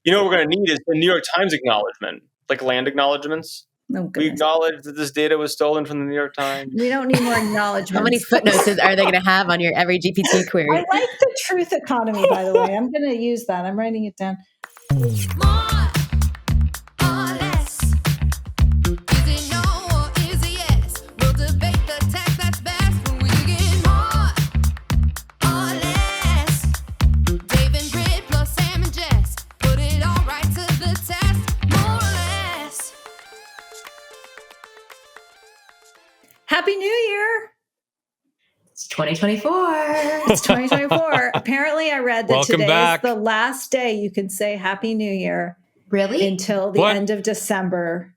You know what we're going to need is the New York Times acknowledgement, like land acknowledgements. Oh, we acknowledge that this data was stolen from the New York Times. We don't need more acknowledgements. How many footnotes are they going to have on your every GPT query? I like the truth economy, by the way. I'm going to use that. I'm writing it down. Happy New Year. It's 2024. It's 2024. Apparently, I read that Welcome today back. is the last day you can say Happy New Year. Really? Until the end of December.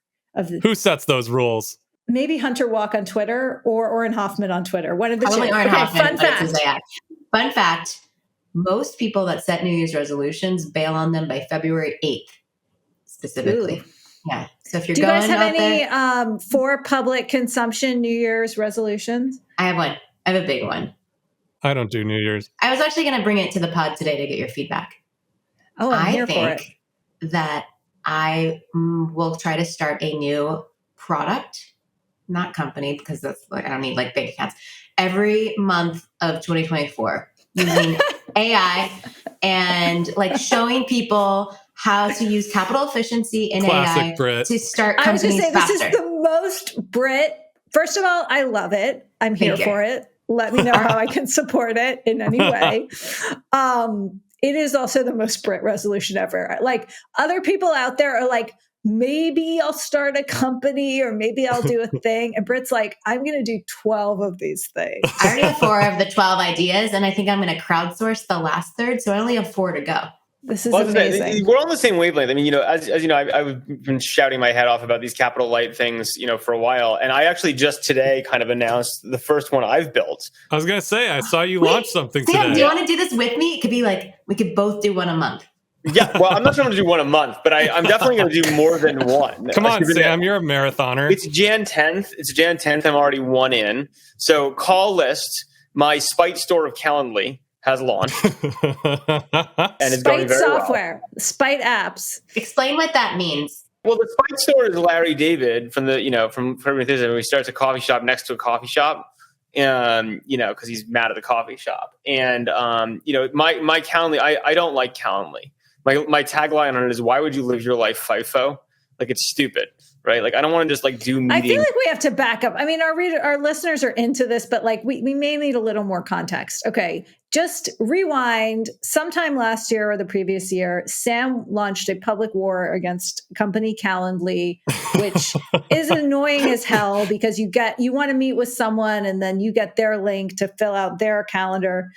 Who sets those rules? Maybe Hunter Walk on Twitter or Oren Hoffman on Twitter. One of the two. Probably Oren Hoffman. Fun fact. Most people that set New Year's resolutions bail on them by February 8th, specifically. Ooh. Yeah. So if you're going out there. Do you guys have any for public consumption New Year's resolutions? I have one. I have a big one. I don't do New Year's. I was actually going to bring it to the pod today to get your feedback. Oh, I'm here for it. That I will try to start a new product, not company, because that's like I don't need like bank accounts, every month of 2024 using AI and like showing people how to use capital efficiency in Classic AI Brit. to start companies faster. I was going to say, this is the most Brit. First of all, I love it. I'm here for it. Let me know how I can support it in any way. It is also the most Brit resolution ever. Like other people out there are like, maybe I'll start a company or maybe I'll do a thing. And Brit's like, I'm going to do 12 of these things. I already have 4 of the 12 ideas and I think I'm going to crowdsource the last third. So I only have 4 to go. This is amazing. We're on the same wavelength. I mean, as you know, I've been shouting my head off about these capital light things, for a while. And I actually just today kind of announced the first one I've built. I was going to say, I saw you launch something today. Do you want to do this with me? It could be like, we could both do one a month. Yeah, well, I'm not trying to do one a month, but I'm definitely going to do more than one. Come on, Sam, you're a marathoner. It's Jan 10th. I'm already 1 in. So Call List, my spite store of Calendly, has launched. And it's going very software, well. Spite apps. Explain what that means. Well, the spite store is Larry David from the, from Everything. He starts a coffee shop next to a coffee shop. Because he's mad at the coffee shop. And, my Calendly, I don't like Calendly. My tagline on it is, why would you live your life FIFO? Like, it's stupid, right? Like, I don't want to just do meetings. I feel like we have to back up. I mean, our listeners are into this, but we may need a little more context. Okay. Just rewind. Sometime last year or the previous year, Sam launched a public war against company Calendly, which is annoying as hell because you want to meet with someone and then you get their link to fill out their calendar.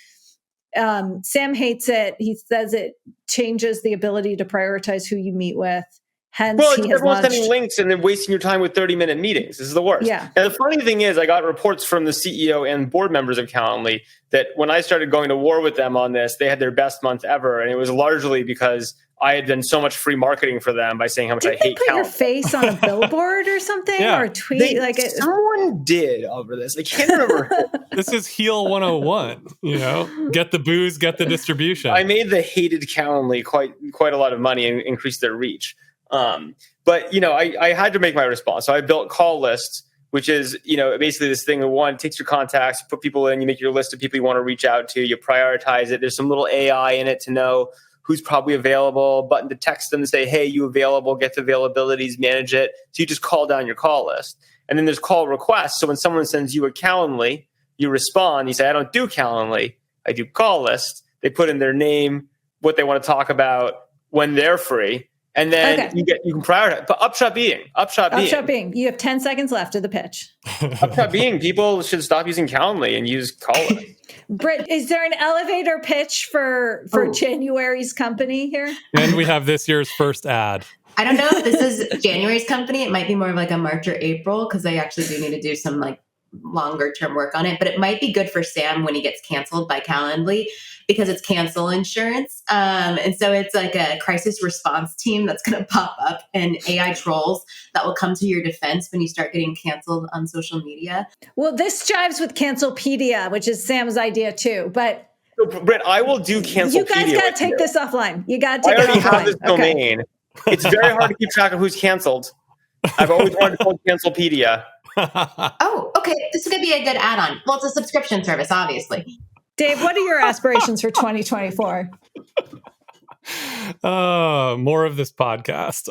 Sam hates it. He says it changes the ability to prioritize who you meet with. Hence, everyone's sending links and then wasting your time with 30-minute meetings. This is the worst. Yeah. And the funny thing is, I got reports from the CEO and board members of Calendly that when I started going to war with them on this, they had their best month ever. And it was largely because I had done so much free marketing for them by saying how much I hate Calendly. Did they put your face on a billboard or something? Or a tweet? Someone did over this. I can't remember. This is Heal 101, Get the booze, get the distribution. I made the hated Calendly quite a lot of money and increased their reach. But I had to make my response. So I built Call List, which is, basically this thing that one takes your contacts, put people in, you make your list of people you want to reach out to, you prioritize it. There's some little AI in it to know who's probably available, button to text them and say, hey, you available, get the availabilities, manage it. So you just call down your call list. And then there's call requests. So when someone sends you a Calendly, you respond, you say, I don't do Calendly, I do Call List. They put in their name, what they want to talk about, when they're free. And then you can prioritize. But upshot being. You have 10 seconds left of the pitch. Upshot being, people should stop using Calendly and use Call List. Brit, is there an elevator pitch for January's company here? And we have this year's first ad. I don't know if this is January's company. It might be more of like a March or April because I actually do need to do some longer term work on it. But it might be good for Sam when he gets canceled by Calendly because it's cancel insurance. And so it's like a crisis response team that's going to pop up and AI trolls that will come to your defense when you start getting canceled on social media. Well, this jives with Cancelpedia, which is Sam's idea too. But So, Brit, I will do Cancelpedia. You guys got to with take you. this offline. You got to I take it already have offline. this domain. It's very hard to keep track of who's canceled. I've always wanted to call it Cancelpedia. Oh, okay. This is going to be a good add-on. Well, it's a subscription service, obviously. Dave, what are your aspirations for 2024? More of this podcast.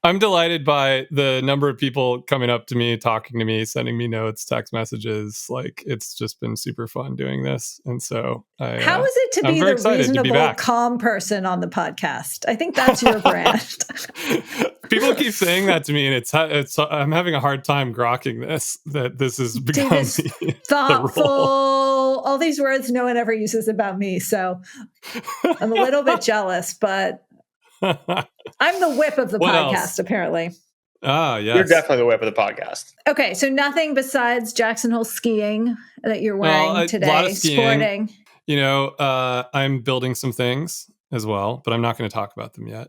I'm delighted by the number of people coming up to me, talking to me, sending me notes, text messages. Like, it's just been super fun doing this. And so how is it to be the reasonable, calm person on the podcast? I think that's your brand. People keep saying that to me, and it's I'm having a hard time grokking this, that this is becoming thoughtful. All these words no one ever uses about me. So I'm a little bit jealous, but I'm the whip of the podcast, apparently. Ah, yes. You're definitely the whip of the podcast. Okay, so nothing besides Jackson Hole skiing that you're wearing today. A lot of skiing. Sporting. You know, I'm building some things as well, but I'm not going to talk about them yet.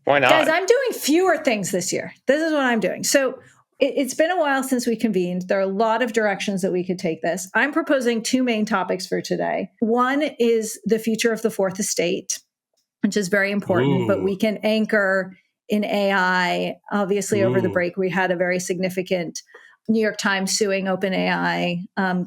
Why not? Guys, I'm doing fewer things this year. This is what I'm doing. So it's been a while since we convened. There are a lot of directions that we could take this. I'm proposing two main topics for today. One is the future of the fourth estate, which is very important, but we can anchor in AI. Obviously, over the break, we had a very significant New York Times suing OpenAI,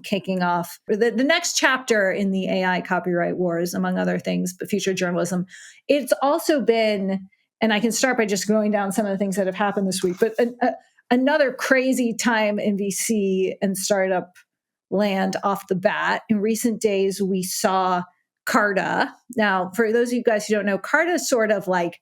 kicking off the next chapter in the AI copyright wars, among other things, but future journalism. It's also been, and I can start by just going down some of the things that have happened this week, but another crazy time in VC and startup land off the bat. In recent days, we saw Carta. Now, for those of you guys who don't know, Carta is sort of like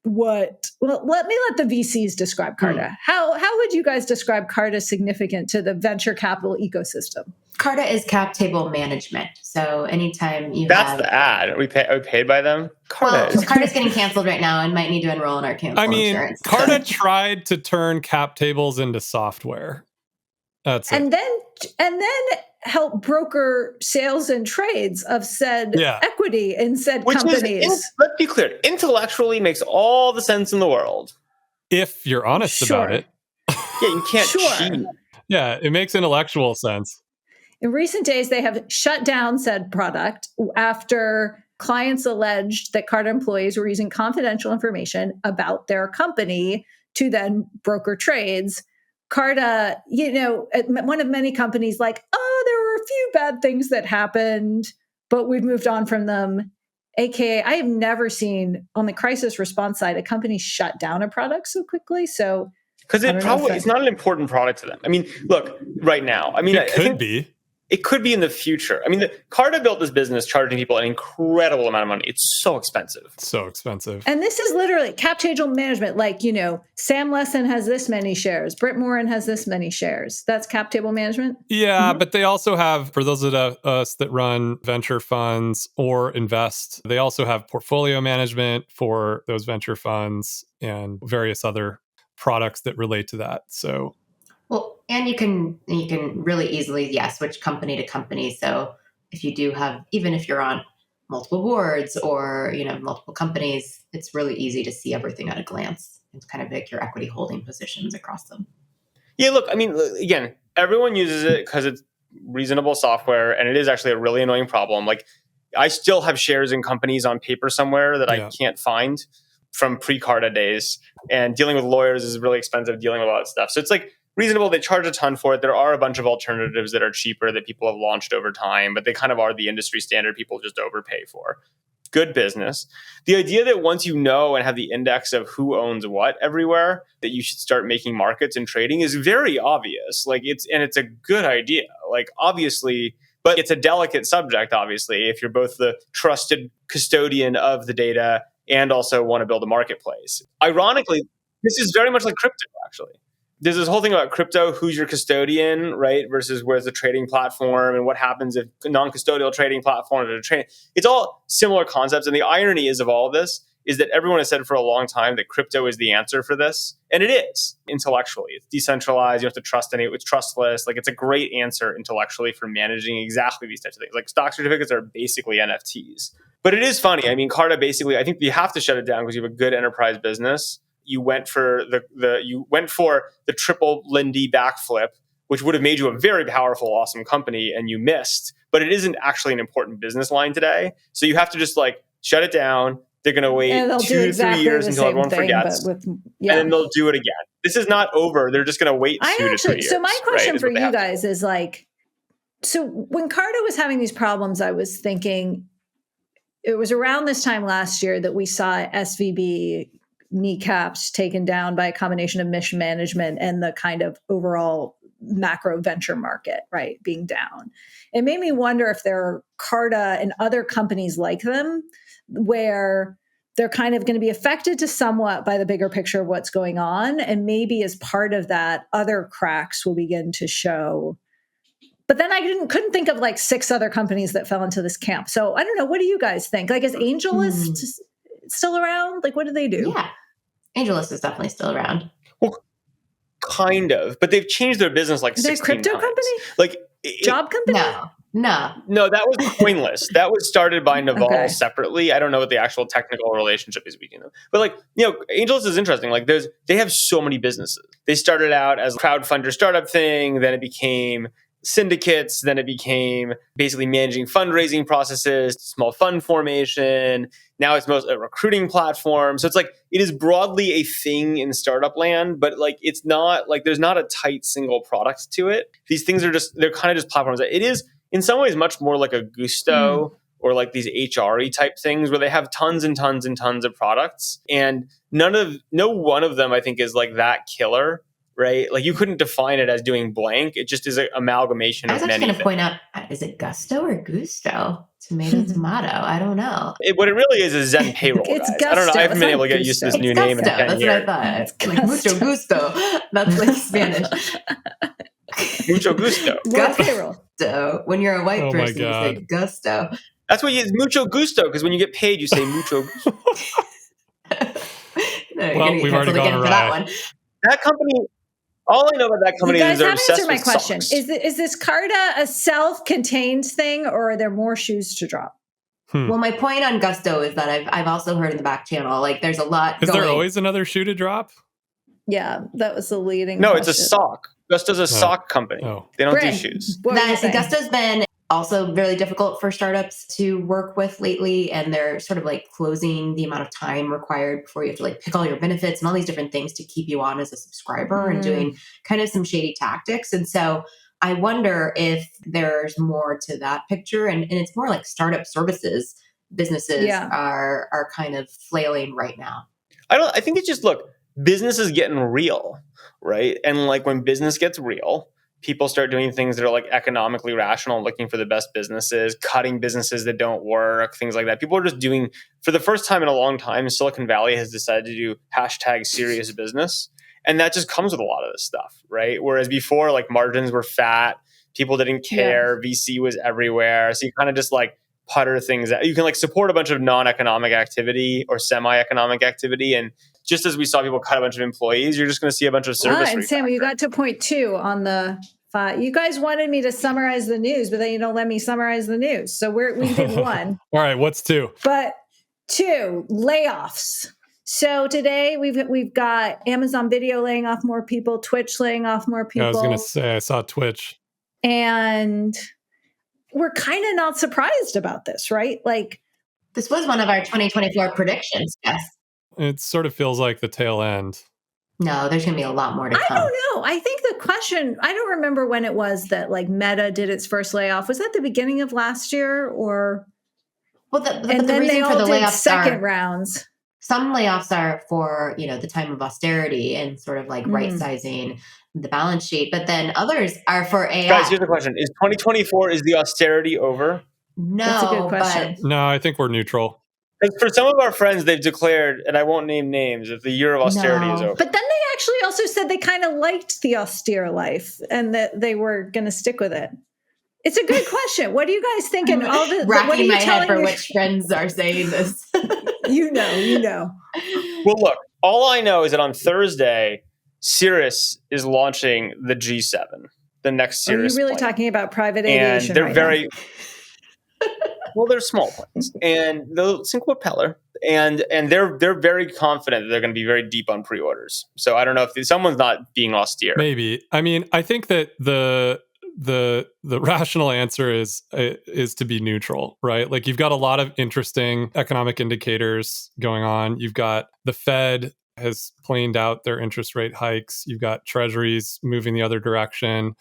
let the VCs describe Carta. How would you guys describe Carta significant to the venture capital ecosystem? Carta is cap table management. So anytime you That's the ad. Are we paid by them? Carta's getting canceled right now and might need to enroll in our cancel insurance. Carta tried to turn cap tables into software. That's and then help broker sales and trades of said equity in said companies. Let's be clear, intellectually makes all the sense in the world. If you're honest about it. Yeah, you can't cheat. Yeah, it makes intellectual sense. In recent days, they have shut down said product after clients alleged that Carta employees were using confidential information about their company to then broker trades. Carta, one of many companies like, there were a few bad things that happened, but we've moved on from them. AKA, I have never seen on the crisis response side a company shut down a product so quickly. So, because it's not an important product to them. I mean, look, right now, it could be. It could be in the future. I mean, Carta built this business charging people an incredible amount of money. It's so expensive. And this is literally cap table management. Like, Sam Lessin has this many shares. Brit Morin has this many shares. That's cap table management? Yeah, but they also have, for those of us that run venture funds or invest, they also have portfolio management for those venture funds and various other products that relate to that. So... Well, and you can really easily, switch company to company. So if you do have, even if you're on multiple boards or, multiple companies, it's really easy to see everything at a glance and kind of pick your equity holding positions across them. Yeah, look, I mean, again, everyone uses it because it's reasonable software and it is actually a really annoying problem. Like, I still have shares in companies on paper somewhere that I can't find from pre-Carta days. And dealing with lawyers is really expensive, dealing with a lot of stuff. So it's like, reasonable. They charge a ton for it. There are a bunch of alternatives that are cheaper that people have launched over time, but they kind of are the industry standard people just overpay for. Good business. The idea that once you know and have the index of who owns what everywhere, that you should start making markets and trading is very obvious. It's a good idea. Like, obviously, but it's a delicate subject, obviously, if you're both the trusted custodian of the data and also want to build a marketplace. Ironically, this is very much like crypto, actually. There's this whole thing about crypto, who's your custodian, right? Versus where's the trading platform and what happens if non-custodial trading platforms are trading. It's all similar concepts. And the irony is of all of this is that everyone has said for a long time that crypto is the answer for this. And it is intellectually. It's decentralized. You don't have to trust it's trustless. Like, it's a great answer intellectually for managing exactly these types of things. Like, stock certificates are basically NFTs. But it is funny. I mean, Carta basically, I think you have to shut it down because you have a good enterprise business. You went for the triple Lindy backflip, which would have made you a very powerful, awesome company, and you missed but it isn't actually an important business line today. So you have to just like shut it down. They're going to wait 2 to 3 years until everyone forgets, and then they'll do it again. This is not over. They're just going to wait 2 to 3 years. So my question right, for you guys is like, so when Carta was having these problems, I was thinking it was around this time last year that we saw SVB kneecaps taken down by a combination of mismanagement and the kind of overall macro venture market, right, being down. It made me wonder if there are Carta and other companies like them where they're kind of going to be affected to somewhat by the bigger picture of what's going on. And maybe as part of that, other cracks will begin to show. But then I couldn't think of like 6 other companies that fell into this camp. So I don't know. What do you guys think? Like, is AngelList still around? Like, what do they do? Yeah. AngelList is definitely still around. Well, kind of. But they've changed their business like 16 times. Is it a crypto company? Like job company? No, that was Coinlist. That was started by Naval separately. I don't know what the actual technical relationship is between them. But like, AngelList is interesting. Like they have so many businesses. They started out as a crowdfunder startup thing, then it became syndicates, then it became basically managing fundraising processes, small fund formation. Now it's most a recruiting platform. So it's like it is broadly a thing in startup land, but like it's not like there's not a tight single product to it. These things are they're kind of just platforms. It is in some ways much more like a Gusto or like these HRE type things where they have tons and tons and tons of products, and no one of them I think is like that killer. Right? Like you couldn't define it as doing blank. It just is an amalgamation of many. I was actually going to point out, is it Gusto or Gusto? Tomato. I don't know. What it really is Zen payroll. It's guys. Gusto. I don't know. I haven't been able to get used to this new name in 10 years. That's what I thought. Like mucho gusto. That's like Spanish. Mucho gusto. Gusto. When you're a white person, you say gusto. That's what mucho gusto, because when you get paid, you say mucho gusto. Well, we've already gone for that one. That company. All I know about that company is they're obsessed with socks. My question. Is this Carta a self-contained thing, or are there more shoes to drop? Well, my point on Gusto is that I've also heard in the back channel, like there's a lot. Is there always another shoe to drop? Yeah, that was the leading. No, question. It's a sock. Gusto's a sock company. They don't do shoes. Gusto's been also really difficult for startups to work with lately, and they're sort of like closing the amount of time required before you have to like pick all your benefits and all these different things to keep you on as a subscriber and doing kind of some shady tactics. And so I wonder if there's more to that picture, and it's more like startup services businesses are kind of flailing right now. I think it's just, look, business is getting real, right? And like when business gets real, people start doing things that are like economically rational, looking for the best businesses, cutting businesses that don't work, things like that. People are just doing, for the first time in a long time, Silicon Valley has decided to do #serious business. And that just comes with a lot of this stuff, right? Whereas before, like margins were fat, people didn't care, VC was everywhere. So you kind of just like putter things out. You can like support a bunch of non-economic activity or semi-economic activity. And just as we saw people cut a bunch of employees, you're just going to see a bunch of service. And Sam, you got to point 2 on the 5. You guys wanted me to summarize the news, but then you don't let me summarize the news. So we did 1. All right, what's 2? But 2, layoffs. So today we've got Amazon Video laying off more people, Twitch laying off more people. I was going to say, I saw Twitch. And we're kind of not surprised about this, right? Like, this was one of our 2024 predictions. Yes. It sort of feels like the tail end. No, there's going to be a lot more to come. I don't know. I think the question, I don't remember when it was that like Meta did its first layoff. Was that the beginning of last year or? Well, the reason for the layoffs second rounds. Some layoffs are for, the time of austerity and sort of like right-sizing the balance sheet. But then others are for AI. Guys, here's the question. Is 2024, is the austerity over? No, that's a good question. No, I think we're neutral. For some of our friends, they've declared, and I won't name names, that the year of austerity is over. But then they actually also said they kind of liked the austere life and that they were going to stick with it. It's a good question. What do you guys think? And all the racking my head for which friends are saying this. You know. Well, look, all I know is that on Thursday, Cirrus is launching the G7, the next Cirrus. Are you really talking about private aviation? And they're very well, they're small planes, and they'll single propeller, and they're very confident that they're going to be very deep on pre-orders. So I don't know if someone's not being austere. Maybe. I mean, I think that the the rational answer is to be neutral, right? Like you've got a lot of interesting economic indicators going on. You've got the Fed has planed out their interest rate hikes. You've got treasuries moving the other direction.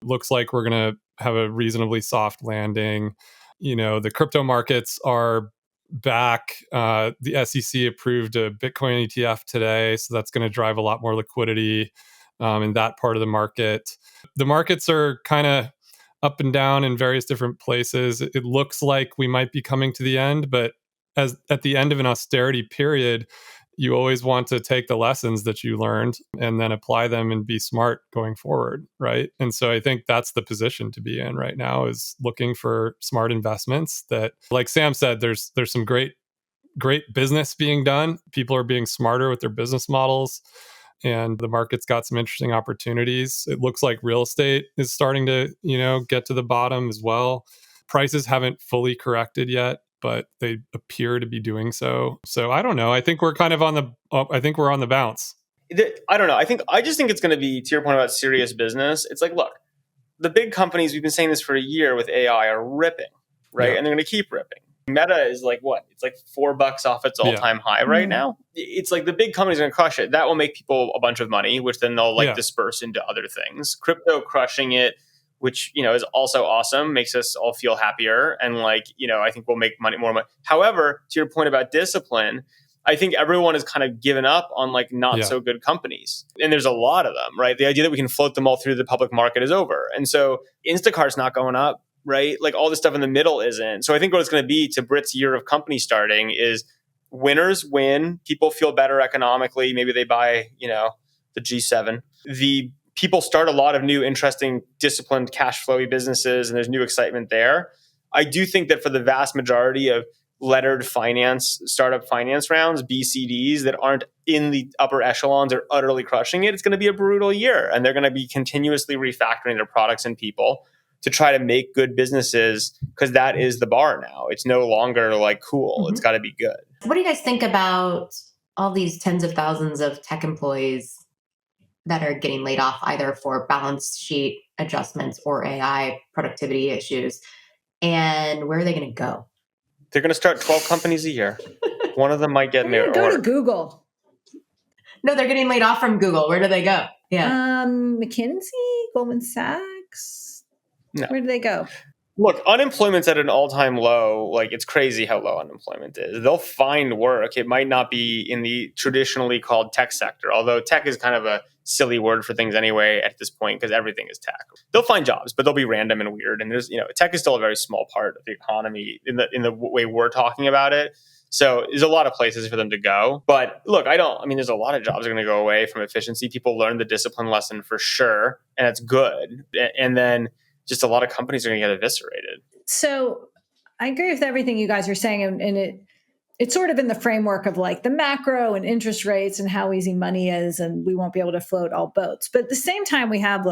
Looks like we're going to have a reasonably soft landing. The crypto markets are back. The SEC approved a Bitcoin ETF today, so that's going to drive a lot more liquidity in that part of the market. The markets are kind of up and down in various different places. It looks like we might be coming to the end, but as at the end of an austerity period, you always want to take the lessons that you learned and then apply them and be smart going forward, right? And so I think that's the position to be in right now, is looking for smart investments that, like Sam said, there's some great business being done. People are being smarter with their business models, and the market's got some interesting opportunities. It looks like real estate is starting to, get to the bottom as well. Prices haven't fully corrected yet, but they appear to be doing so. So I don't know. I think we're kind of on the bounce. I don't know. I just think it's going to be, to your point about serious business. It's like, look, the big companies, we've been saying this for a year with AI, are ripping, right? Yeah. And they're going to keep ripping. Meta is like what? It's like $4 off its all-time high right now. It's like the big companies are going to crush it. That will make people a bunch of money, which then they'll disperse into other things. Crypto crushing it, which is also awesome, makes us all feel happier, and I think we'll make more money. However, to your point about discipline, I think everyone has kind of given up on not so good companies, and there's a lot of them, right? The idea that we can float them all through the public market is over, and so Instacart's not going up, right? Like all the stuff in the middle isn't. So I think what it's going to be to Brit's year of company starting is winners win. People feel better economically. Maybe they buy the G7. The people start a lot of new, interesting, disciplined, cash flowy businesses, and there's new excitement there. I do think that for the vast majority of lettered finance, startup finance rounds, BCDs that aren't in the upper echelons or utterly crushing it, it's going to be a brutal year. And they're going to be continuously refactoring their products and people to try to make good businesses, because that is the bar now. It's no longer cool. Mm-hmm. It's got to be good. What do you guys think about all these tens of thousands of tech employees that are getting laid off either for balance sheet adjustments or AI productivity issues? And where are they going to go? They're going to start 12 companies a year. One of them might get new. Go to Google. No, they're getting laid off from Google. Where do they go? Yeah. McKinsey, Goldman Sachs. No. Where do they go? Look, unemployment's at an all-time low. It's crazy how low unemployment is. They'll find work. It might not be in the traditionally called tech sector, although tech is kind of a silly word for things anyway at this point, because everything is tech. They'll find jobs, but they'll be random and weird. And there's, tech is still a very small part of the economy in the way we're talking about it. So there's a lot of places for them to go. But look, there's a lot of jobs that are going to go away from efficiency. People learn the discipline lesson for sure, and it's good. And then just a lot of companies are going to get eviscerated. So I agree with everything you guys are saying. And it's sort of in the framework of the macro and interest rates and how easy money is, and we won't be able to float all boats. But at the same time, we have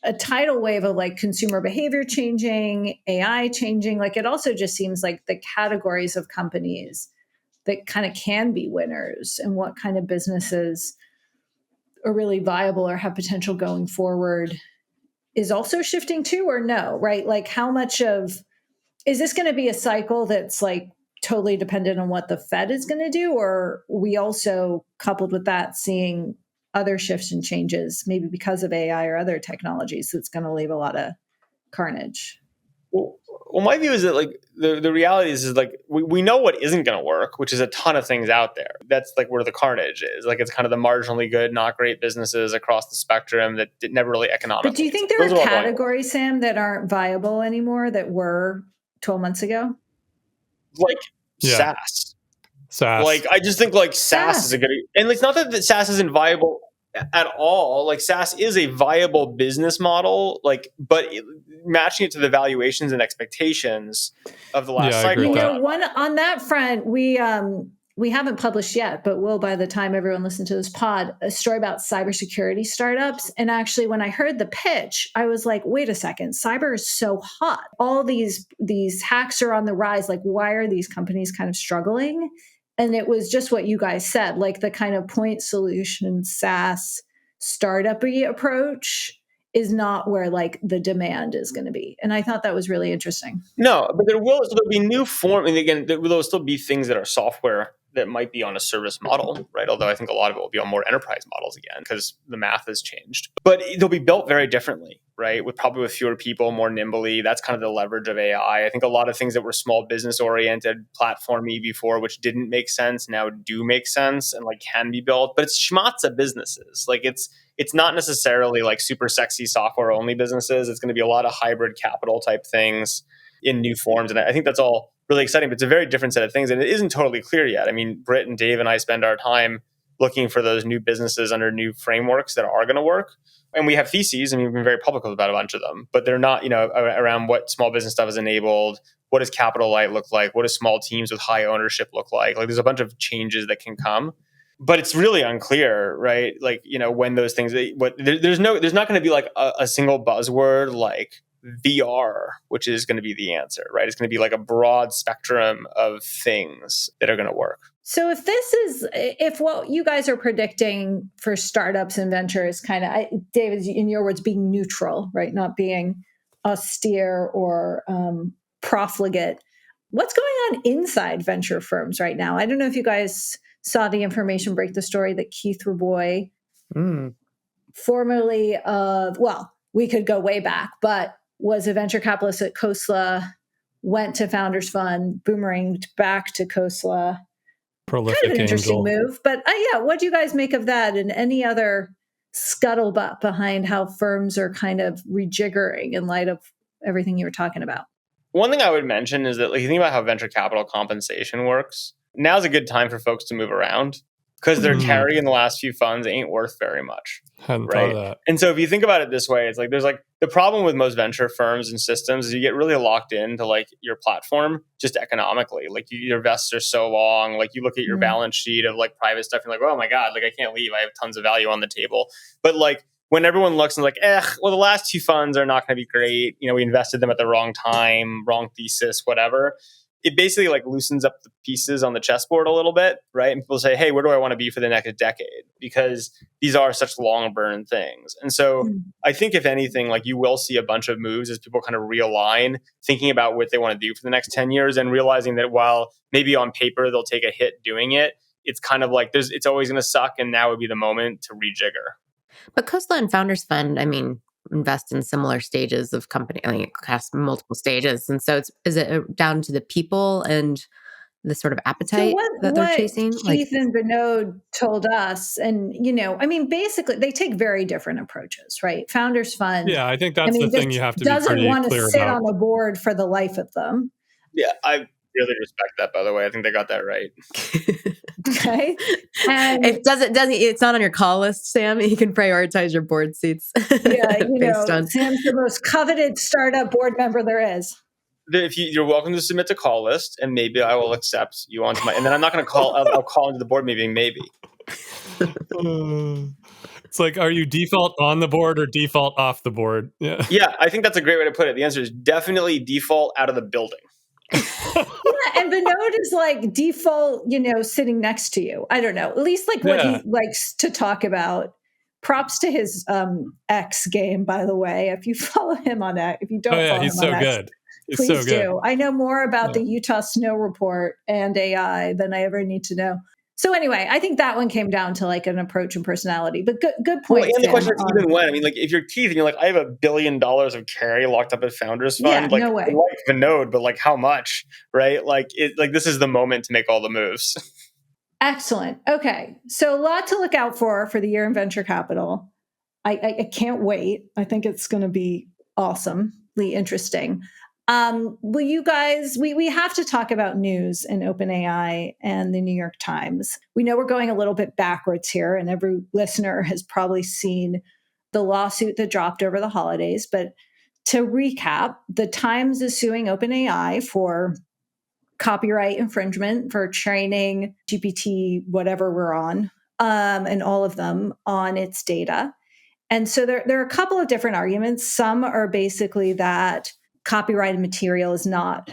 a tidal wave of consumer behavior changing, AI changing. It also just seems like the categories of companies that kind of can be winners and what kind of businesses are really viable or have potential going forward is also shifting too, or no, right? How much is this going to be a cycle that's totally dependent on what the Fed is going to do? Or we also, coupled with that, seeing other shifts and changes, maybe because of AI or other technologies, that's going to leave a lot of carnage? Well, my view is that the reality is we know what isn't going to work, which is a ton of things out there. That's where the carnage is. It's kind of the marginally good, not great businesses across the spectrum that never really economically. But do you think there are categories, Sam, that aren't viable anymore that were 12 months ago? SaaS. SaaS. I just think SaaS is a good, and it's not that SaaS isn't viable at all. SaaS is a viable business model, but matching it to the valuations and expectations of the last cycle. One on that front, we haven't published yet, but will by the time everyone listens to this pod, a story about cybersecurity startups. And actually, when I heard the pitch, I was like, wait a second, cyber is so hot. All these hacks are on the rise. Why are these companies kind of struggling? And it was just what you guys said, the kind of point solution SaaS startup-y approach is not where like the demand is going to be. And I thought that was really interesting. No, but there'll be new form, and again, there'll still be things that are software that might be on a service model, right? Although I think a lot of it will be on more enterprise models again because the math has changed. But they'll be built very differently, right? With fewer people, more nimbly. That's kind of the leverage of AI. I think a lot of things that were small business oriented, platformy before, which didn't make sense, now do make sense and like can be built. But it's schmatza businesses. Like it's not necessarily like super sexy software only businesses. It's going to be a lot of hybrid capital type things in new forms. And I think that's all really exciting, but it's a very different set of things. And it isn't totally clear yet. I mean, Brit and Dave and I spend our time looking for those new businesses under new frameworks that are going to work. And we have theses, and we've been very public about a bunch of them, but they're not, around what small business stuff is enabled. What does capital light look like? What does small teams with high ownership look like? Like there's a bunch of changes that can come, but it's really unclear, right? Like, when those things, there's not going to be like a single buzzword like VR, which is going to be the answer, right? It's going to be like a broad spectrum of things that are going to work. So if what you guys are predicting for startups and ventures kind of, David, in your words, being neutral, right? Not being austere or profligate. What's going on inside venture firms right now? I don't know if you guys saw the information break the story that Keith Rabois, formerly of, we could go way back, but was a venture capitalist at Khosla, went to Founders Fund, boomeranged back to Khosla. Prolific kind of an interesting angel move. But what do you guys make of that and any other scuttlebutt behind how firms are kind of rejiggering in light of everything you were talking about? One thing I would mention is that, like, you think about how venture capital compensation works. Now's a good time for folks to move around because their carry in the last few funds ain't worth very much. Hadn't right? thought of that. And so if you think about it this way, it's like there's like the problem with most venture firms and systems is you get really locked into like your platform just economically. Like your vests are so long. Like you look at your balance sheet of like private stuff, you're like, oh my God, like I can't leave. I have tons of value on the table. But like when everyone looks and like, the last two funds are not going to be great. We invested them at the wrong time, wrong thesis, whatever. It basically like loosens up the pieces on the chessboard a little bit, right? And people say, hey, where do I want to be for the next decade? Because these are such long burn things. And so I think if anything, like you will see a bunch of moves as people kind of realign, thinking about what they want to do for the next 10 years and realizing that while maybe on paper they'll take a hit doing it, it's kind of like it's always going to suck. And now would be the moment to rejigger. But Khosla and Founders Fund, invest in similar stages of company. It has multiple stages. And so is it down to the people and the sort of appetite that they're chasing? Keith and Vinod told us, and basically they take very different approaches, right? Founders Fund. Yeah, I think that's the thing you have to be pretty clear about. Doesn't want to sit on the board for the life of them. Yeah, I really respect that, by the way. I think they got that right. Okay. And it's not on your call list, Sam. You can prioritize your board seats. Yeah, Sam's the most coveted startup board member there is. You're welcome to submit to call list, and maybe I will accept you onto my. And then I'm not going to call. I'll call into the board meeting, maybe. It's like, are you default on the board or default off the board? Yeah. Yeah, I think that's a great way to put it. The answer is definitely default out of the building. And Vinod is like default, sitting next to you. I don't know. At least like what he likes to talk about. Props to his X game, by the way. If you follow him on X, if you don't follow he's him on so X, good. Please do. I know more about the Utah Snow Report and AI than I ever need to know. So anyway, I think that one came down to like an approach and personality. But good point. Well, and the question is even when. Like if you're Keith and you're like, I have $1 billion of carry locked up at Founders Fund. No way. I like Vinod, but like how much, right? Like this is the moment to make all the moves. Excellent. Okay, so a lot to look out for the year in venture capital. I can't wait. I think it's going to be awesomely interesting. Will you guys, we have to talk about news in OpenAI and the New York Times. We know we're going a little bit backwards here, and every listener has probably seen the lawsuit that dropped over the holidays. But to recap, the Times is suing OpenAI for copyright infringement for training GPT, whatever we're on, and all of them on its data. And so there are a couple of different arguments. Some are basically that copyrighted material is not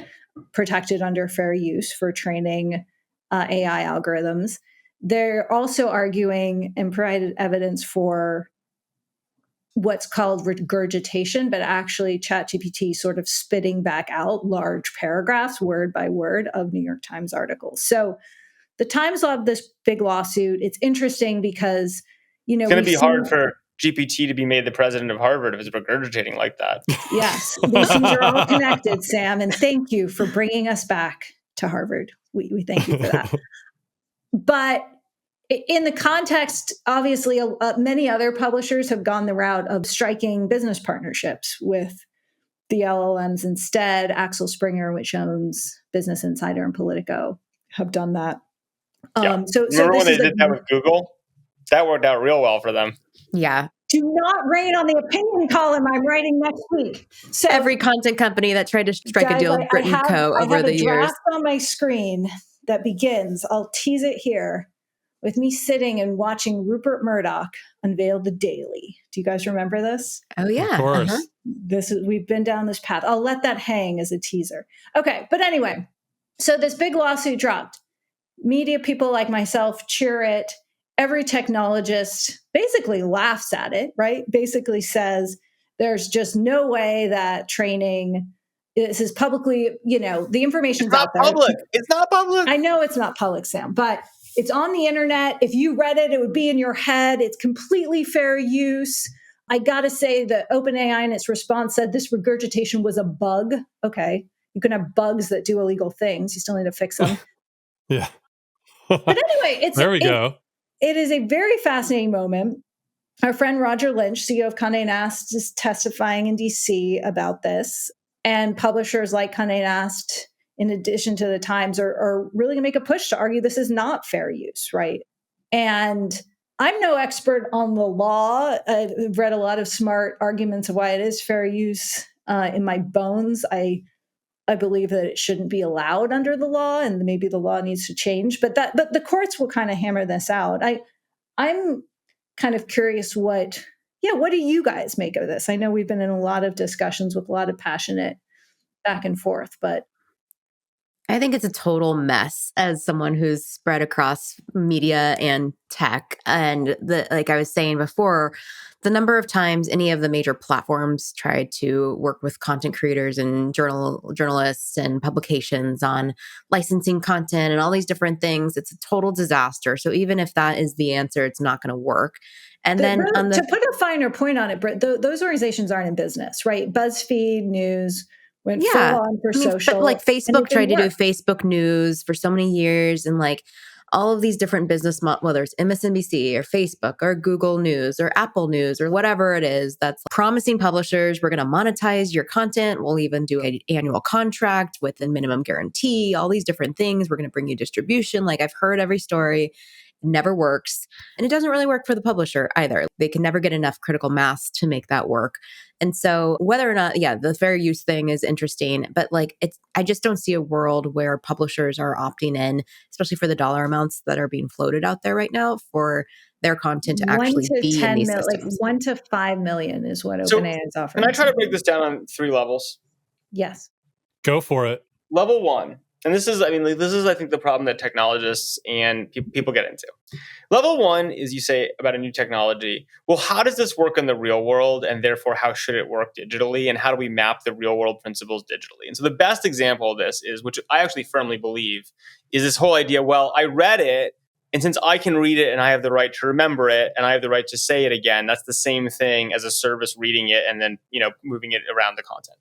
protected under fair use for training AI algorithms. They're also arguing and provided evidence for what's called regurgitation, but actually ChatGPT sort of spitting back out large paragraphs, word by word, of New York Times articles. So the Times love this big lawsuit. It's interesting because, it's going to be hard for GPT to be made the president of Harvard if it's regurgitating like that. Yes, these things are all connected, Sam, and thank you for bringing us back to Harvard. We thank you for that. But in the context, obviously, many other publishers have gone the route of striking business partnerships with the LLMs instead. Axel Springer, which owns Business Insider and Politico, have done that. So remember when they did that with Google? That worked out real well for them. Yeah. Do not rain on the opinion column I'm writing next week. So every content company that tried to strike a deal with Brit and Co. over the years. I have a draft on my screen that begins, I'll tease it here, with me sitting and watching Rupert Murdoch unveil the Daily. Do you guys remember this? Oh, yeah. Of course. We've been down this path. I'll let that hang as a teaser. Okay, but anyway, so this big lawsuit dropped. Media people like myself cheer it. Every technologist basically laughs at it, right? Basically says there's just no way that training this is publicly, the information's out there. It's not public. I know it's not public, Sam, but it's on the internet. If you read it, it would be in your head. It's completely fair use. I got to say that OpenAI in its response said this regurgitation was a bug. Okay. You can have bugs that do illegal things. You still need to fix them. Yeah. But anyway, there we go. It is a very fascinating moment. Our friend Roger Lynch, CEO of Condé Nast, is testifying in DC about this. And publishers like Condé Nast, in addition to the Times, are really going to make a push to argue this is not fair use, right? And I'm no expert on the law. I've read a lot of smart arguments of why it is fair use in my bones. I believe that it shouldn't be allowed under the law, and maybe the law needs to change. But the courts will kind of hammer this out. I'm kind of curious what do you guys make of this? I know we've been in a lot of discussions with a lot of passionate back and forth, but I think it's a total mess as someone who's spread across media and tech. And like I was saying before, the number of times any of the major platforms tried to work with content creators and journalists and publications on licensing content and all these different things, it's a total disaster. So even if that is the answer, it's not going to work. And then to put a finer point on it, Brit, those organizations aren't in business, right? BuzzFeed News went full on for social. But like Facebook tried to do Facebook News for so many years, and like all of these different business models, whether it's MSNBC or Facebook or Google News or Apple News or whatever it is, that's promising publishers, we're going to monetize your content. We'll even do an annual contract with a minimum guarantee, all these different things. We're going to bring you distribution. Like I've heard every story. Never works. And it doesn't really work for the publisher either. They can never get enough critical mass to make that work. And so whether or not, the fair use thing is interesting, but like I just don't see a world where publishers are opting in, especially for the dollar amounts that are being floated out there right now, for their content to actually be in these systems. Like 1 to 5 million is what OpenAI is offering. Can I try to break this down on 3 levels? Yes. Go for it. Level 1. And this is, I think, the problem that technologists and people get into. Level 1 is you say about a new technology, well, how does this work in the real world? And therefore, how should it work digitally? And how do we map the real world principles digitally? And so the best example of this is, which I actually firmly believe, is this whole idea, well, I read it, and since I can read it and I have the right to remember it and I have the right to say it again, that's the same thing as a service reading it and then, moving it around the content.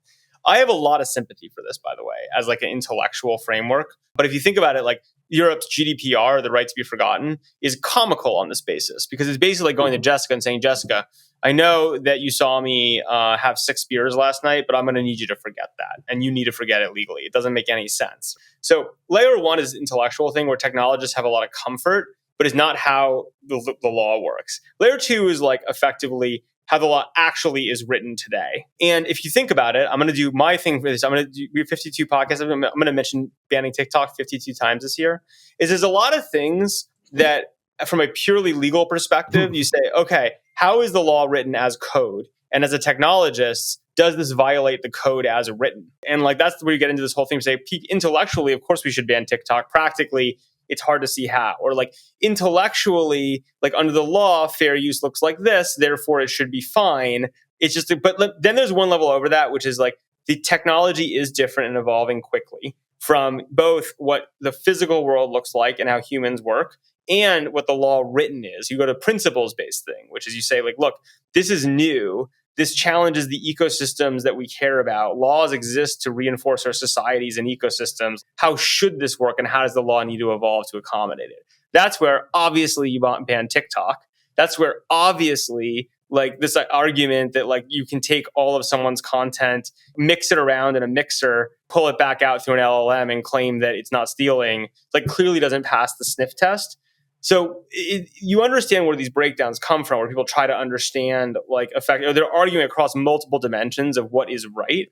I have a lot of sympathy for this, by the way, as like an intellectual framework. But if you think about it, like Europe's GDPR, the right to be forgotten, is comical on this basis, because it's basically going to Jessica and saying, Jessica, I know that you saw me have 6 beers last night, but I'm going to need you to forget that. And you need to forget it legally. It doesn't make any sense. So layer 1 is intellectual thing where technologists have a lot of comfort, but it's not how the law works. Layer 2 is like effectively how the law actually is written today. And if you think about it, I'm going to do my thing for this. We have 52 podcasts. I'm going to mention banning TikTok 52 times this year. There's a lot of things that from a purely legal perspective, you say, okay, how is the law written as code? And as a technologist, does this violate the code as written? And like that's where you get into this whole thing. Say intellectually, of course we should ban TikTok. Practically, it's hard to see how. Or like intellectually, like under the law, fair use looks like this, therefore it should be fine. It's just, then there's one level over that, which is like the technology is different and evolving quickly from both what the physical world looks like and how humans work and what the law written is. You go to principles-based thing, which is you say like, look, this is new. This challenges the ecosystems that we care about. Laws exist to reinforce our societies and ecosystems. How should this work and how does the law need to evolve to accommodate it? That's where obviously you ban TikTok. That's where obviously like this argument that like you can take all of someone's content, mix it around in a mixer, pull it back out through an LLM and claim that it's not stealing, like clearly doesn't pass the sniff test. So you understand where these breakdowns come from, where people try to understand like they're arguing across multiple dimensions of what is right.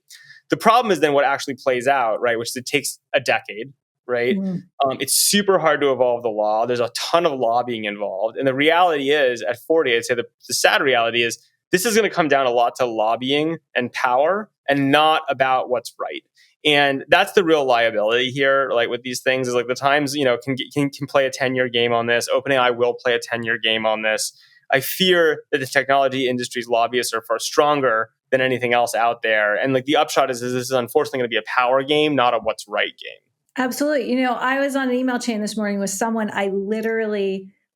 The problem is then what actually plays out, right? Which it takes a decade, right? It's super hard to evolve the law. There's a ton of lobbying involved. And the reality is at 40, I'd say the sad reality is this is going to come down a lot to lobbying and power and not about what's right. And that's the real liability here, like with these things, is like the Times, can play a 10-year game on this. OpenAI will play a 10-year game on this. I fear that the technology industry's lobbyists are far stronger than anything else out there. And like the upshot is this is unfortunately going to be a power game, not a what's right game. Absolutely. I was on an email chain this morning with someone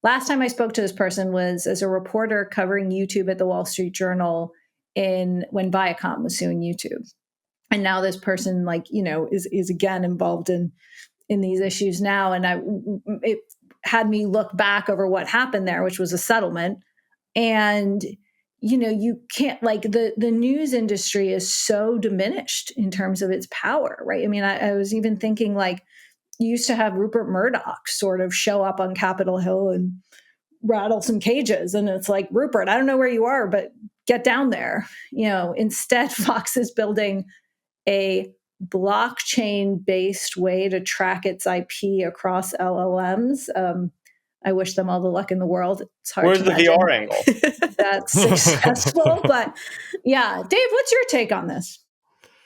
last time I spoke to this person was as a reporter covering YouTube at the Wall Street Journal when Viacom was suing YouTube. And now this person is again involved in these issues now. And it had me look back over what happened there, which was a settlement. And, you can't the news industry is so diminished in terms of its power, right? I mean, I was even thinking like you used to have Rupert Murdoch sort of show up on Capitol Hill and rattle some cages. And it's like, Rupert, I don't know where you are, but get down there. Instead, Fox is building a blockchain-based way to track its IP across LLMs. I wish them all the luck in the world. It's hard. Where's the VR angle? That's successful, but yeah, Dave, what's your take on this?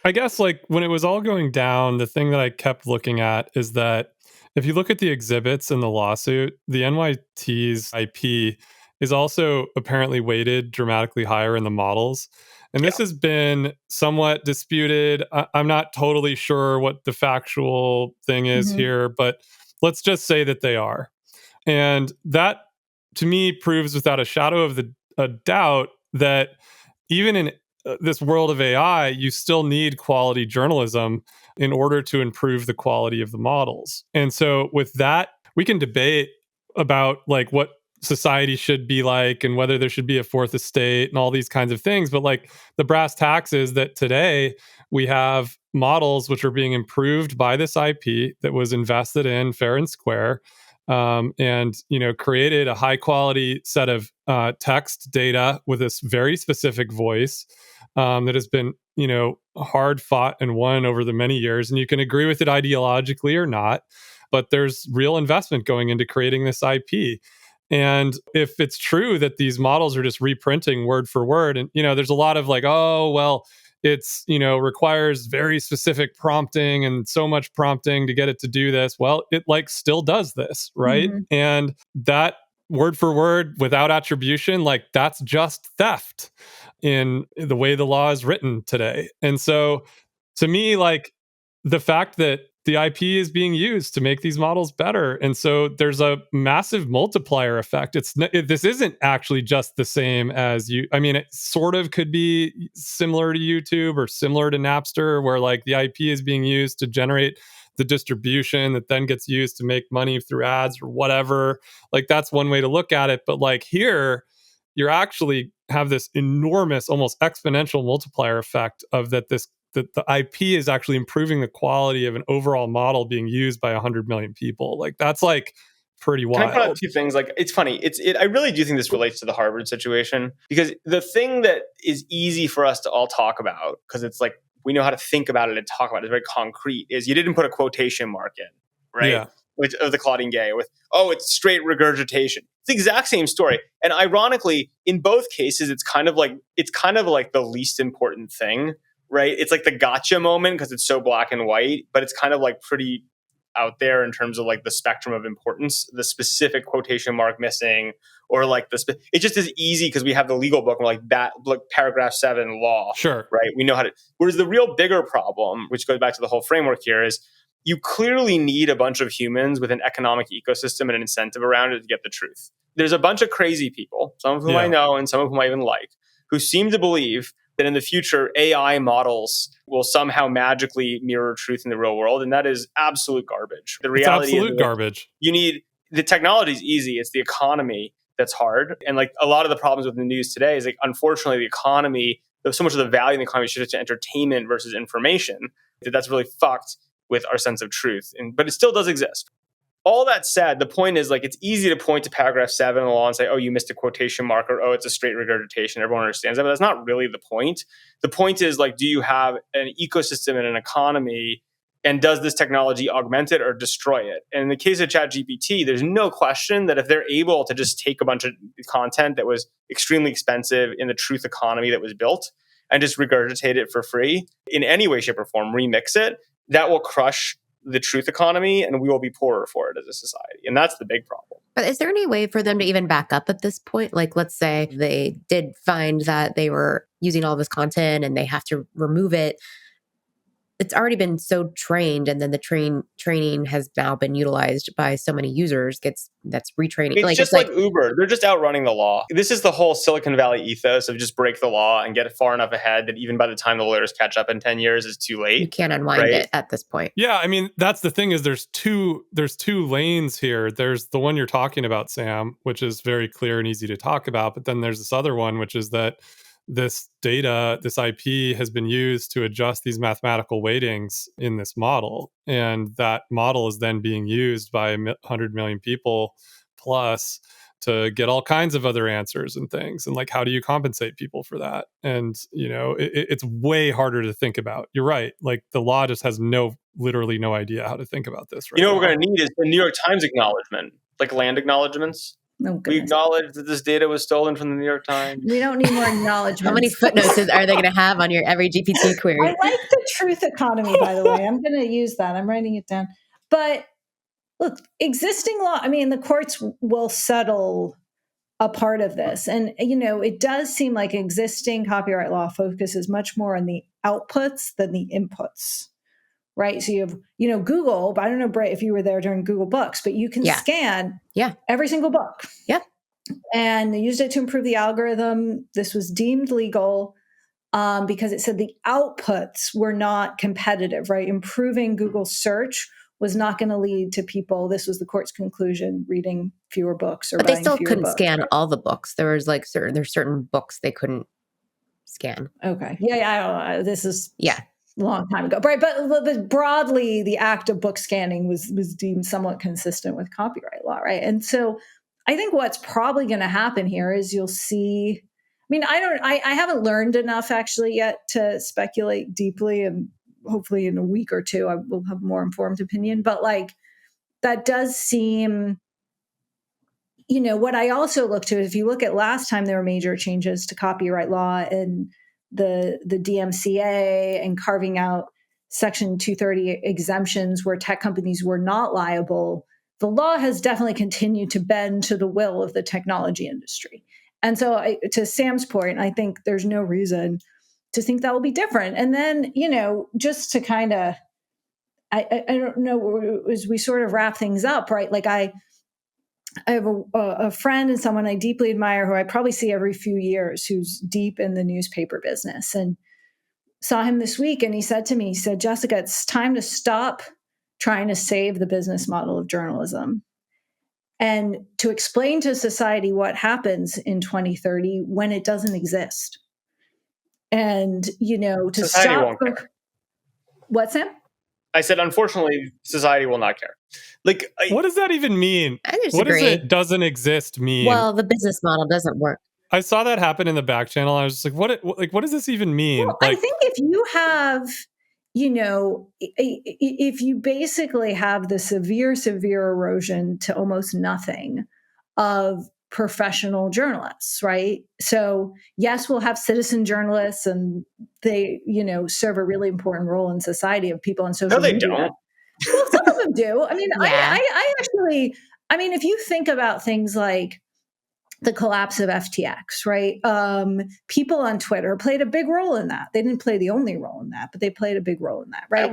I guess like when it was all going down, the thing that I kept looking at is that if you look at the exhibits in the lawsuit, the NYT's IP is also apparently weighted dramatically higher in the models. And this has been somewhat disputed. I'm not totally sure what the factual thing is here, but let's just say that they are. And that, to me, proves without a shadow of a doubt that even in this world of AI, you still need quality journalism in order to improve the quality of the models. And so with that, we can debate about like what society should be like and whether there should be a fourth estate and all these kinds of things. But like the brass tacks is that today we have models which are being improved by this IP that was invested in fair and square, and created a high quality set of text data with this very specific voice that has been hard fought and won over the many years. And you can agree with it ideologically or not, but there's real investment going into creating this IP. And if it's true that these models are just reprinting word for word, and there's a lot of like, oh well, it's requires very specific prompting and so much prompting to get it to do this. Well, it like still does this, right? And that word for word without attribution, like that's just theft in the way the law is written today. And so to me, like the fact that the IP is being used to make these models better. And so there's a massive multiplier effect. This isn't actually just the same as it sort of could be similar to YouTube or similar to Napster, where like the IP is being used to generate the distribution that then gets used to make money through ads or whatever. Like that's one way to look at it. But like here, you're actually have this enormous, almost exponential multiplier effect of that the IP is actually improving the quality of an overall model being used by 100 million people. Like that's like pretty wild. Can I point out two things? Like it's funny. I really do think this relates to the Harvard situation, because the thing that is easy for us to all talk about, because it's like we know how to think about it and talk about it, it's very concrete, is you didn't put a quotation mark in, right? Yeah. Of the Claudine Gay with, it's straight regurgitation. It's the exact same story. And ironically, in both cases, it's kind of like the least important thing, right? It's like the gotcha moment because it's so black and white, but it's kind of like pretty out there in terms of like the spectrum of importance, the specific quotation mark missing, or like it just is easy because we have the legal book and we're like that, like paragraph 7 law. Sure. Right. We know how to, whereas the real bigger problem, which goes back to the whole framework here, is you clearly need a bunch of humans with an economic ecosystem and an incentive around it to get the truth. There's a bunch of crazy people, some of whom I know and some of whom I even like, who seem to believe that in the future, AI models will somehow magically mirror truth in the real world. And that is absolute garbage. The reality is garbage. You need, the technology is easy. It's the economy that's hard. And like a lot of the problems with the news today is like, unfortunately, the economy, so much of the value in the economy shifted to entertainment versus information, that's really fucked with our sense of truth. But it still does exist. All that said, the point is like it's easy to point to paragraph 7 in the law and say, oh, you missed a quotation mark, or oh, it's a straight regurgitation. Everyone understands that, but that's not really the point. The point is like, do you have an ecosystem and an economy, and does this technology augment it or destroy it? And in the case of ChatGPT, there's no question that if they're able to just take a bunch of content that was extremely expensive in the truth economy that was built and just regurgitate it for free in any way, shape, or form, remix it, that will crush the truth economy, and we will be poorer for it as a society. And that's the big problem. But is there any way for them to even back up at this point? Like, let's say they did find that they were using all this content and they have to remove it. It's already been so trained, and then the training has now been utilized by so many users. That's retraining. It's just like Uber. They're just outrunning the law. This is the whole Silicon Valley ethos of just break the law and get it far enough ahead that even by the time the lawyers catch up in 10 years, it's too late. You can't unwind it at this point. Yeah, I mean, that's the thing is there's two lanes here. There's the one you're talking about, Sam, which is very clear and easy to talk about. But then there's this other one, which is that this data, this IP has been used to adjust these mathematical weightings in this model. And that model is then being used by 100 million people plus to get all kinds of other answers and things. And like, how do you compensate people for that? And, you know, it's way harder to think about. You're right. Like the law just has literally no idea how to think about this. Right, you know what we're going to need is the New York Times acknowledgement, like land acknowledgements. Oh, we acknowledge that this data was stolen from the New York Times. We don't need more acknowledgments. How many footnotes are they going to have on your every GPT query? I like the truth economy, by the way. I'm going to use that. I'm writing it down. But look, existing law, I mean, the courts will settle a part of this. And, you know, it does seem like existing copyright law focuses much more on the outputs than the inputs. Right. So you have, you know, Google, but I don't know, Brit, if you were there during Google Books, but you can scan every single book. Yeah. And they used it to improve the algorithm. This was deemed legal because it said the outputs were not competitive, right? Improving Google search was not going to lead to people, this was the court's conclusion, reading fewer books or but buying they still fewer couldn't books. Scan all the books. There was like certain books they couldn't scan. Okay. Yeah. I don't know. This is a long time ago. Right. But broadly, the act of book scanning was deemed somewhat consistent with copyright law. Right. And so I think what's probably going to happen here is you'll see, I mean, I haven't learned enough actually yet to speculate deeply, and hopefully in a week or two, I will have a more informed opinion. But like, that does seem, you know, what I also look to is if you look at last time there were major changes to copyright law and the DMCA and carving out Section 230 exemptions where tech companies were not liable, the law has definitely continued to bend to the will of the technology industry. And so to Sam's point, I think there's no reason to think that will be different. And then, you know, just to kind of, I don't know, as we sort of wrap things up, right? Like I have a friend and someone I deeply admire who I probably see every few years who's deep in the newspaper business, and saw him this week. And he said to me, he said, Jessica, it's time to stop trying to save the business model of journalism and to explain to society what happens in 2030 when it doesn't exist. And, you know, to society stop. Won't care. What's Sam? I said, unfortunately, society will not care. Like, what does that even mean? I disagree. What does it doesn't exist mean? Well, the business model doesn't work. I saw that happen in the back channel. I was just like, what does this even mean? Well, like, I think if you have, you know, if you basically have the severe erosion to almost nothing of professional journalists, right? So yes, we'll have citizen journalists and they, you know, serve a really important role in society of people on social media. No, they don't. Well, some of them do. I mean, Yeah. I actually, I mean, if you think about things like the collapse of FTX, right? People on Twitter played a big role in that. They didn't play the only role in that, but they played a big role in that, right? That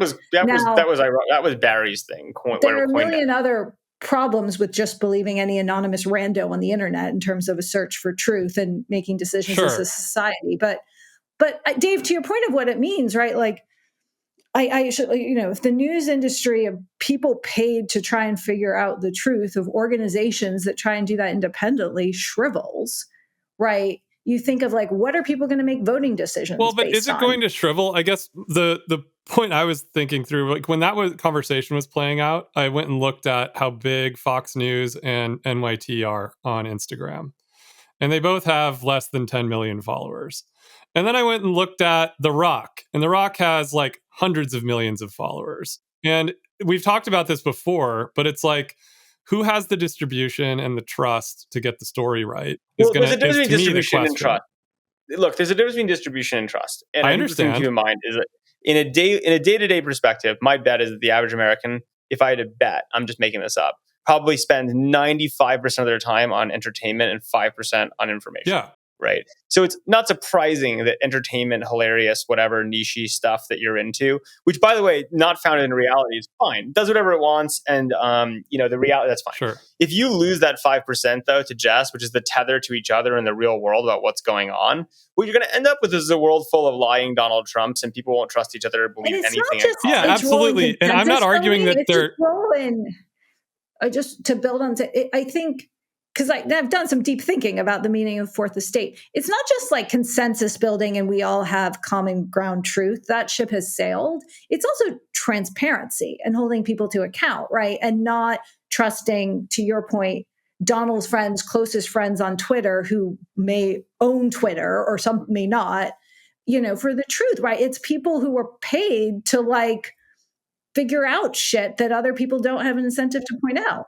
was Barry's thing. There are a million other problems with just believing any anonymous rando on the internet in terms of a search for truth and making decisions as a society. But Dave, to your point of what it means, right? Like, I should, if the news industry of people paid to try and figure out the truth of organizations that try and do that independently shrivels, right? You think of like, what are people going to make voting decisions? Well, but is it going to shrivel? I guess the point I was thinking through, like when conversation was playing out, I went and looked at how big Fox News and NYT are on Instagram. And they both have less than 10 million followers. And then I went and looked at The Rock, and The Rock has like hundreds of millions of followers. And we've talked about this before, but it's like, who has the distribution and the trust to get the story right? There's a difference between distribution and trust. Look, there's a difference between distribution and trust. And I understand. The thing to keep in mind is that in a day-to-day perspective, my bet is that the average American, if I had to bet, I'm just making this up, probably spend 95% of their time on entertainment and 5% on information. Yeah. Right. So it's not surprising that entertainment, hilarious, whatever niche stuff that you're into, which by the way, not founded in reality, is fine. It does whatever it wants. And, the reality, that's fine. Sure. If you lose that 5% though to Jess, which is the tether to each other in the real world about what's going on, what you're going to end up with is a world full of lying Donald Trumps and people won't trust each other or believe anything. Yeah, absolutely. And I'm not arguing that they're... Just to build on to, I think, because I've done some deep thinking about the meaning of fourth estate. It's not just like consensus building and we all have common ground truth. That ship has sailed. It's also transparency and holding people to account, right? And not trusting, to your point, Donald's friends, closest friends on Twitter who may own Twitter or some may not, for the truth, right? It's people who were paid to like figure out shit that other people don't have an incentive to point out.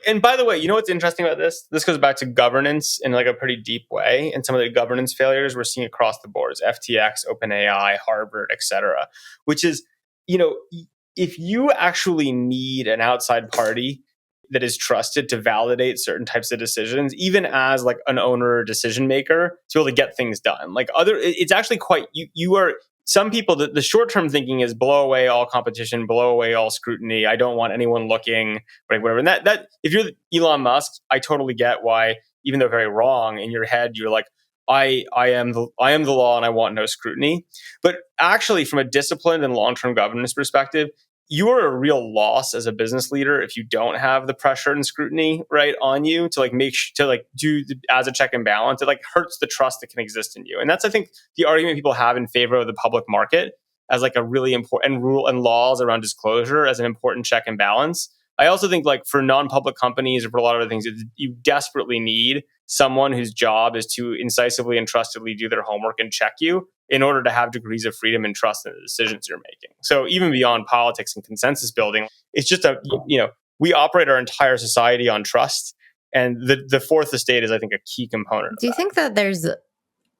And by the way, you know what's interesting about this? This goes back to governance in like a pretty deep way. And some of the governance failures we're seeing across the boards, FTX, OpenAI, Harvard, et cetera, which is, if you actually need an outside party that is trusted to validate certain types of decisions, even as like an owner or decision maker, to be able to get things done. It's actually quite, some people, the short-term thinking is blow away all competition, blow away all scrutiny. I don't want anyone looking, right, whatever. And that if you're Elon Musk, I totally get why, even though very wrong in your head, you're like, I am the law and I want no scrutiny. But actually, from a disciplined and long-term governance perspective, you are a real loss as a business leader if you don't have the pressure and scrutiny right on you to like do as a check and balance. It like hurts the trust that can exist in you. And that's, I think, the argument people have in favor of the public market as like a really important rule and laws around disclosure as an important check and balance. I also think like for non-public companies or for a lot of other things, you desperately need someone whose job is to incisively and trustedly do their homework and check you in order to have degrees of freedom and trust in the decisions you're making. So even beyond politics and consensus building, it's just we operate our entire society on trust. And the fourth estate is, I think, a key component. Do you think that there's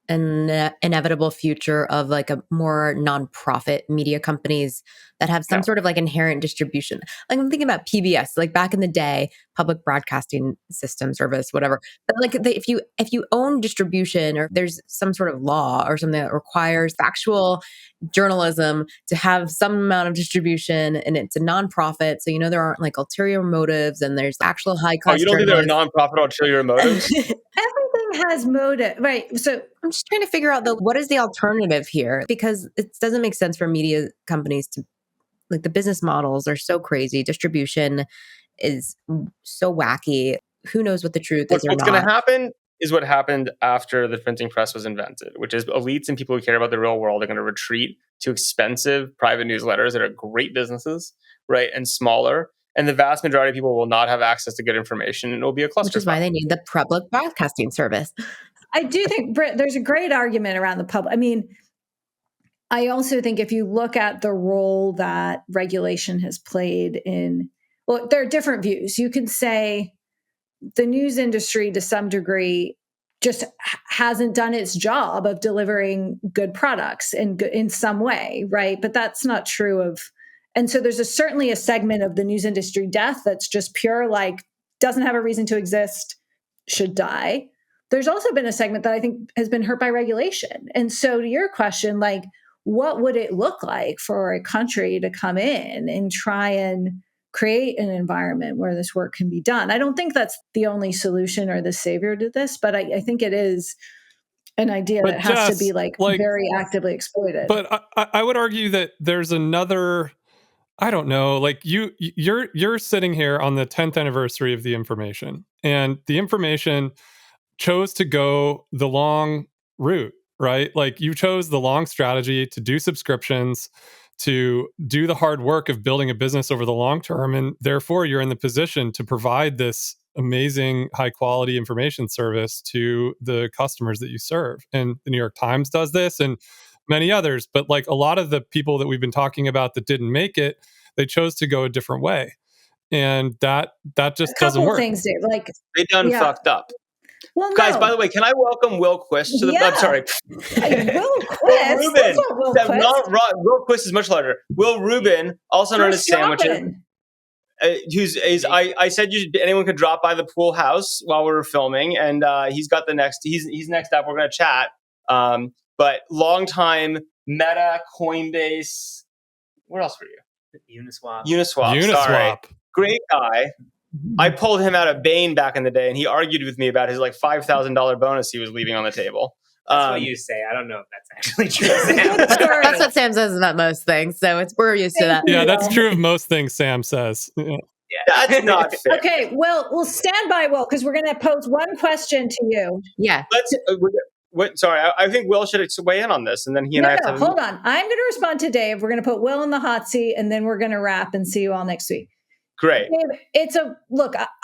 an inevitable future of like a more nonprofit media companies that have some sort of like inherent distribution? Like I'm thinking about PBS, like back in the day, public broadcasting system service, whatever. But like if you own distribution, or there's some sort of law or something that requires factual journalism to have some amount of distribution, and it's a nonprofit, so there aren't like ulterior motives, and there's actual high cost. Oh, you don't think there are nonprofit ulterior motives? Everything has motive, right? So I'm just trying to figure out what is the alternative here, because it doesn't make sense for media companies to, like, the business models are so crazy. Distribution is so wacky. Who knows what the truth is or not? What's going to happen is what happened after the printing press was invented, which is elites and people who care about the real world are going to retreat to expensive private newsletters that are great businesses, right, and smaller. And the vast majority of people will not have access to good information, and it will be a cluster. Which is why they need the public broadcasting service. I do think, Brit, there's a great argument around the public. I mean, I also think if you look at the role that regulation has played there are different views. You can say the news industry, to some degree, just hasn't done its job of delivering good products in some way, right? But that's not true of And so there's certainly a segment of the news industry death that's just pure, like, doesn't have a reason to exist, should die. There's also been a segment that I think has been hurt by regulation. And so to your question, like, what would it look like for a country to come in and try and create an environment where this work can be done? I don't think that's the only solution or the savior to this, but I think it is an idea that has to be like very actively exploited. But I would argue that there's another, I don't know, like you're sitting here on the 10th anniversary of the information, and the information chose to go the long route, right? Like you chose the long strategy to do subscriptions, to do the hard work of building a business over the long term. And therefore you're in the position to provide this amazing high quality information service to the customers that you serve. And the New York Times does this and many others. But like a lot of the people that we've been talking about that didn't make it, they chose to go a different way. And that just doesn't work. Things, Dave, like they done fucked up. Well, guys, by the way, can I welcome Will Quist to the? I'm sorry, Will Quist. Rubin. Will Quist is much larger. Will Rubin, also known as Sandwiches. I said anyone could drop by the pool house while we were filming, and he's got the next. He's next up. We're going to chat. But longtime Meta, Coinbase. Where else were you? Uniswap. Sorry. Great guy. I pulled him out of Bain back in the day, and he argued with me about his like $5,000 bonus he was leaving on the table. That's what you say. I don't know if that's actually true, Sam. That's what Sam says about most things, so we're used to that. Yeah, that's true of most things Sam says. Yeah. That's not fair. Okay, we'll stand by Will, because we're going to pose one question to you. Yeah. I think Will should weigh in on this, and then he and I have to... Hold on. I'm going to respond to Dave. We're going to put Will in the hot seat, and then we're going to wrap and see you all next week. Great. Dave,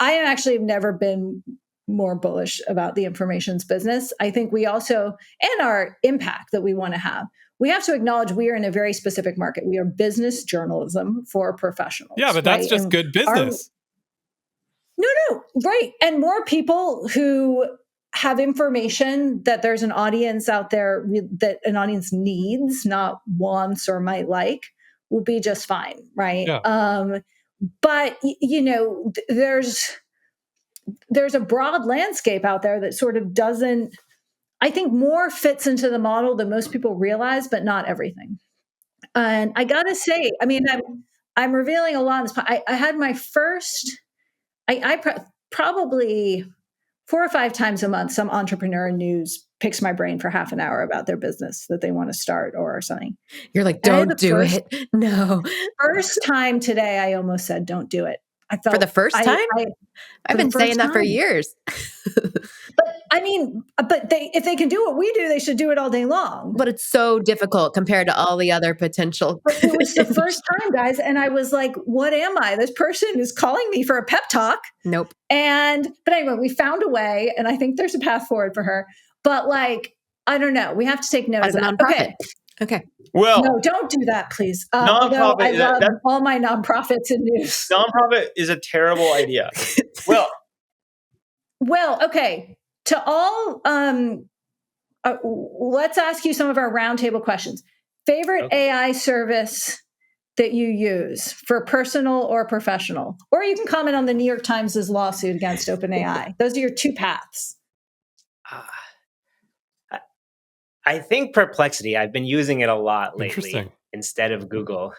I actually have never been more bullish about the information's business. I think we also, and our impact that we want to have, we have to acknowledge we are in a very specific market. We are business journalism for professionals. Yeah, but that's just good business. No, right. And more people who have information that there's an audience out there that an audience needs, not wants or might like, will be just fine, right? Yeah. But, there's a broad landscape out there that sort of doesn't, I think, more fits into the model than most people realize, but not everything. And I got to say, I mean, I'm revealing a lot. I had my first, probably 4 or 5 times a month, some entrepreneur in news picks my brain for half an hour about their business that they want to start or something. You're like, don't do it. No. First time today, I almost said, don't do it. I felt for the first time? I've been saying that for years. But if they can do what we do, they should do it all day long. But it's so difficult compared to all the other potential. But it was the first time, guys. And I was like, what am I? This person is calling me for a pep talk. Nope. But anyway, we found a way, and I think there's a path forward for her. But like, I don't know. We have to take note as of a that. nonprofit. Okay. Well, no, don't do that, please. Nonprofit. I love all my nonprofits in news. Nonprofit is a terrible idea. Well, okay. To all, let's ask you some of our roundtable questions. Favorite AI service that you use for personal or professional? Or you can comment on the New York Times' lawsuit against OpenAI. Those are your 2 paths. I think Perplexity. I've been using it a lot lately instead of Google.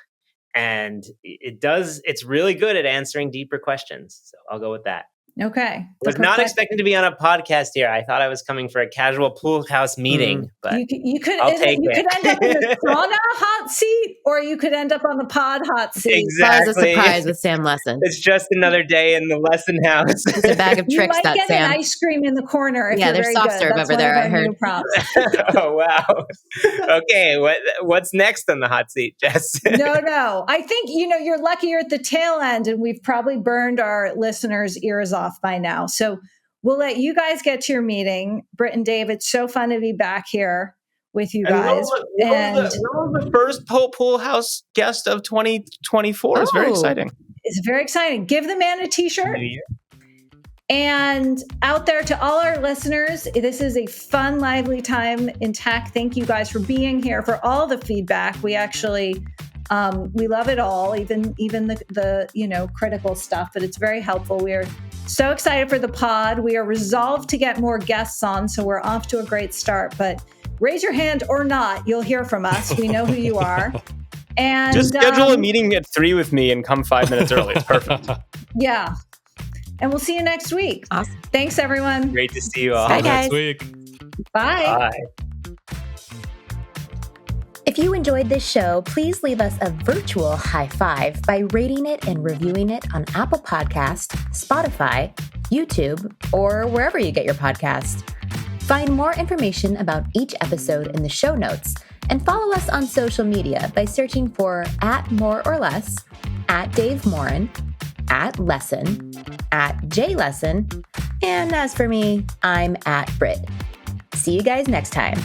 And it's really good at answering deeper questions. So I'll go with that. Okay. I was not expecting to be on a podcast here. I thought I was coming for a casual pool house meeting, but you could I'll take it. You could end up in the sauna hot seat, or you could end up on the pod hot seat. Exactly. That was a surprise with Sam Lesson. It's just another day in the lesson house. It's a bag of tricks, you might that get Sam. an ice cream in the corner. If yeah, there's soft serve over there, I heard. Oh, wow. Okay, what's next on the hot seat, Jess? No. I think, you're lucky you're at the tail end, and we've probably burned our listeners' ears off by now. So we'll let you guys get to your meeting. Brit and Dave, it's so fun to be back here with you guys. Will was the first Pool House guest of 2024. It's very exciting. It's very exciting. Give the man a t-shirt. And out there to all our listeners, this is a fun, lively time in tech. Thank you guys for being here, for all the feedback. We actually We love it all, even the critical stuff, but it's very helpful. We are so excited for the pod. We are resolved to get more guests on, so we're off to a great start. But raise your hand or not, you'll hear from us. We know who you are. And just schedule a meeting at 3 with me and come 5 minutes early. It's perfect. Yeah. And we'll see you next week. Awesome. Thanks, everyone. Great to see you all. Bye, guys. Next week. Bye. Bye. If you enjoyed this show, please leave us a virtual high five by rating it and reviewing it on Apple Podcasts, Spotify, YouTube, or wherever you get your podcast. Find more information about each episode in the show notes and follow us on social media by searching for @MoreOrLess, @DaveMorin, @Lesson, @JLesson, and as for me, I'm @Brit. See you guys next time.